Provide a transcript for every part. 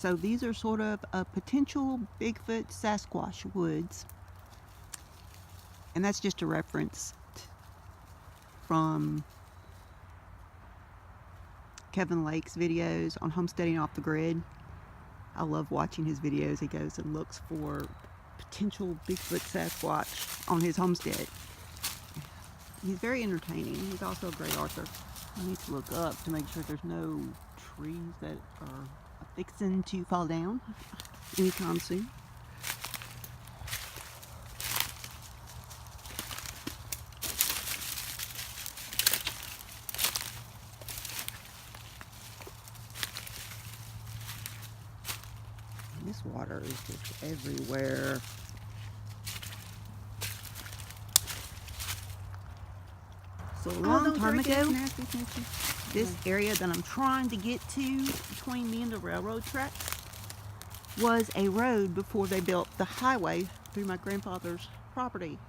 So these are sort of a potential Bigfoot Sasquatch woods. And that's just a reference from Kevin Lake's videos on homesteading off the grid. I love watching his videos. He goes and looks for potential Bigfoot Sasquatch on his homestead. He's very entertaining. He's also a great author. I need to look up to make sure there's no trees that are fixing to fall down anytime soon. This water is just everywhere. So a long time ago, this area that I'm trying to get to between me and the railroad tracks was a road before they built the highway through my grandfather's property.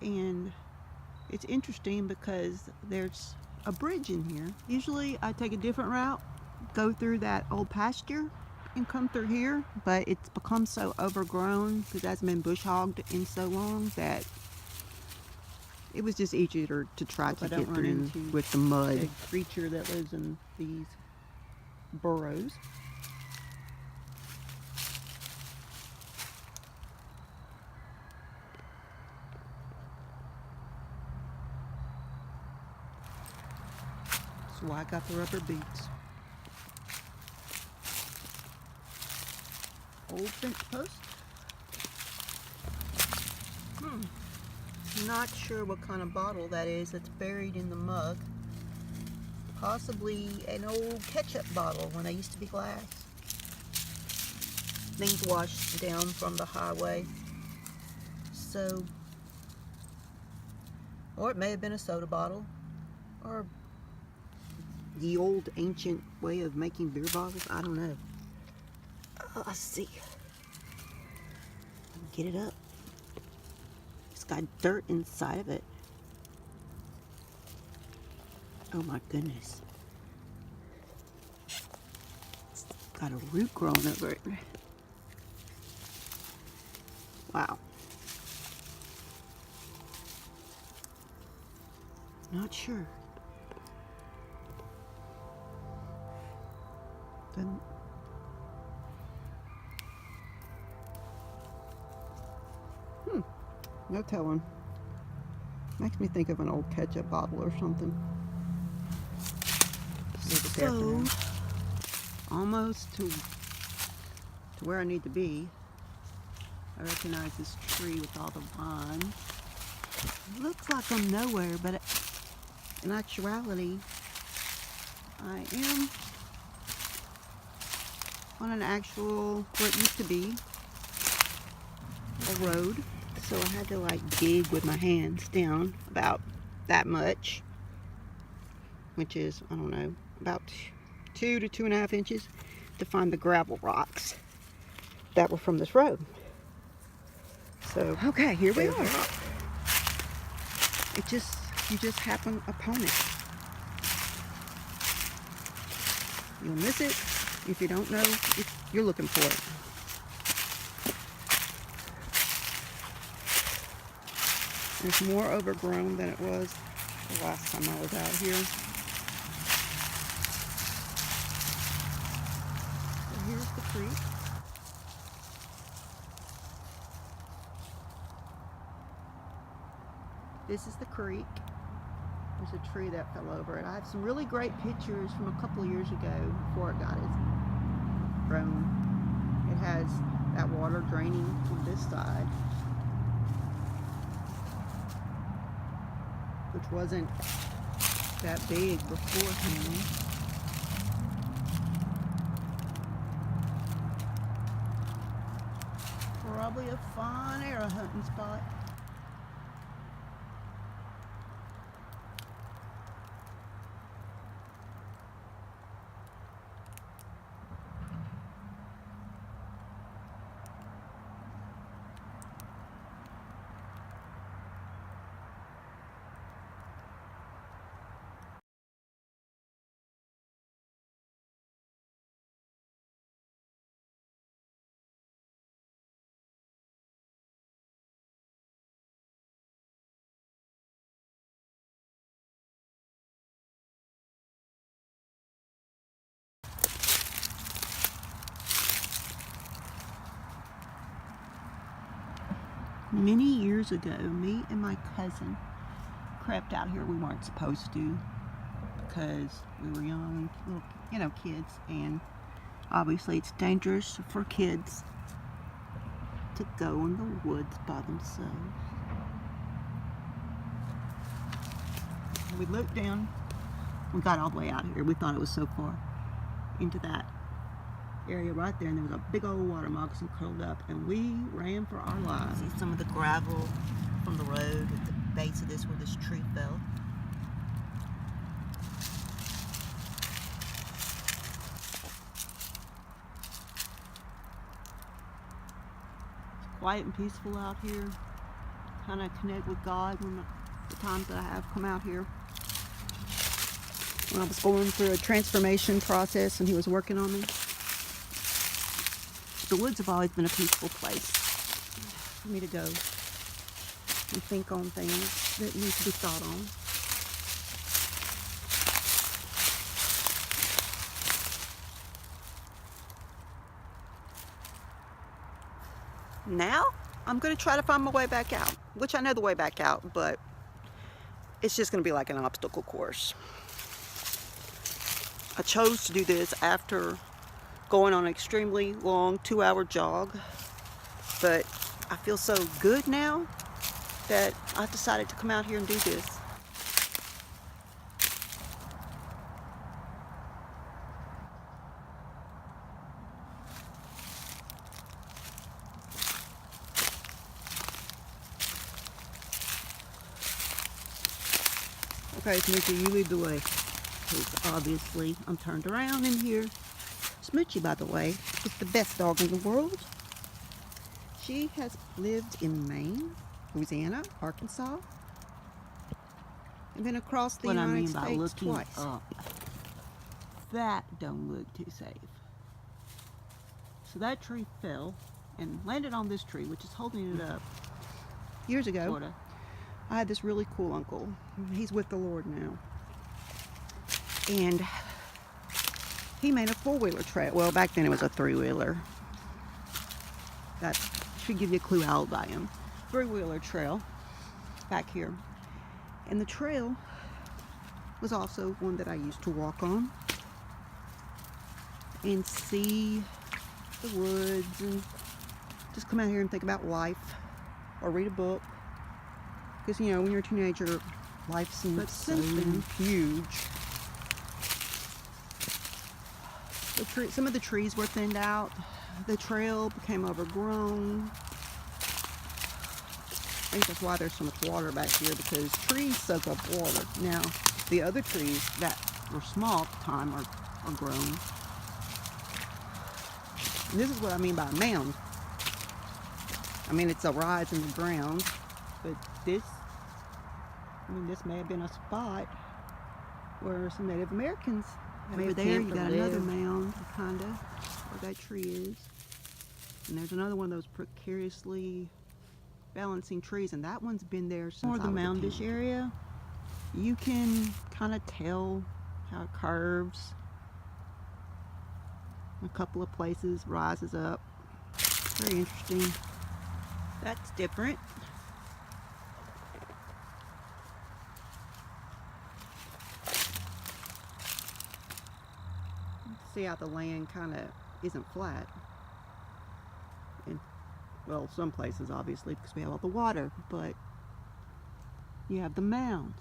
And it's interesting because there's a bridge in here. Usually I take a different route, go through that old pasture and come through here, but it's become so overgrown because it hasn't been bush hogged in so long that it was just easier to try to get through with the mud. A creature that lives in these burrows. That's why I got the rubber boots. Old fence post. Not sure what kind of bottle that is that's buried in the mug. Possibly an old ketchup bottle when they used to be glass. Things washed down from the highway. So, or it may have been a soda bottle, or the old ancient way of making beer bottles. I don't know. Let's see. Get it up. It's got dirt inside of it. Oh my goodness. It's got a root growing over it. Wow. Not sure. Doesn't. No telling. Makes me think of an old ketchup bottle or something. So, almost to where I need to be. I recognize this tree with all the vines. It looks like I'm nowhere, but in actuality, I am on an actual, what used to be a road. So I had to like dig with my hands down about that much, which is, I don't know, about 2 to 2.5 inches to find the gravel rocks that were from this road. So, okay, here we are. You just happen upon it. You'll miss it if you don't know if you're looking for it. It's more overgrown than it was the last time I was out here. So here's the creek. This is the creek. There's a tree that fell over it. I have some really great pictures from a couple of years ago before it got grown. It has that water draining from this side, which wasn't that big beforehand. Probably a fine arrow hunting spot. Many years ago, me and my cousin crept out here. We weren't supposed to because we were young, little, kids, and obviously it's dangerous for kids to go in the woods by themselves. We looked down. We got all the way out here. We thought it was so far into that area right there, and there was a big old water moccasin curled up, and we ran for our lives. See some of the gravel from the road at the base of this where this tree fell. It's quiet and peaceful out here. Kind of connect with God when the times that I have come out here. When I was going through a transformation process and he was working on me. The woods have always been a peaceful place for me to go and think on things that need to be thought on. Now, I'm going to try to find my way back out, which I know the way back out, but it's just going to be like an obstacle course. I chose to do this after going on an extremely long 2-hour jog, but I feel so good now that I decided to come out here and do this. Okay, Smoochie, you lead the way. Because obviously I'm turned around in here. Smoochie, by the way, is the best dog in the world. She has lived in Maine, Louisiana, Arkansas, and then across the United States twice. That don't look too safe. So that tree fell and landed on this tree, which is holding it up. Years ago, sorta. I had this really cool uncle. He's with the Lord now. And he made a 4-wheeler trail. Well, back then it was a 3-wheeler. That should give you a clue how old I am. 3-wheeler trail back here. And the trail was also one that I used to walk on and see the woods and just come out here and think about life or read a book. Because, when you're a teenager, life seems so huge. Some of the trees were thinned out. The trail became overgrown. I think that's why there's so much water back here, because trees soak up water. Now, the other trees that were small at the time are grown. And this is what I mean by a mound. I mean, it's a rise in the ground, but this may have been a spot where some Native Americans over there. You got another mound, kinda, where that tree is. And there's another one of those precariously balancing trees, and that one's been there since more the moundish area. You can kind of tell how it curves. A couple of places rises up. Very interesting. That's different. See how the land kind of isn't flat. And, well, some places obviously because we have all the water, but you have the mounds.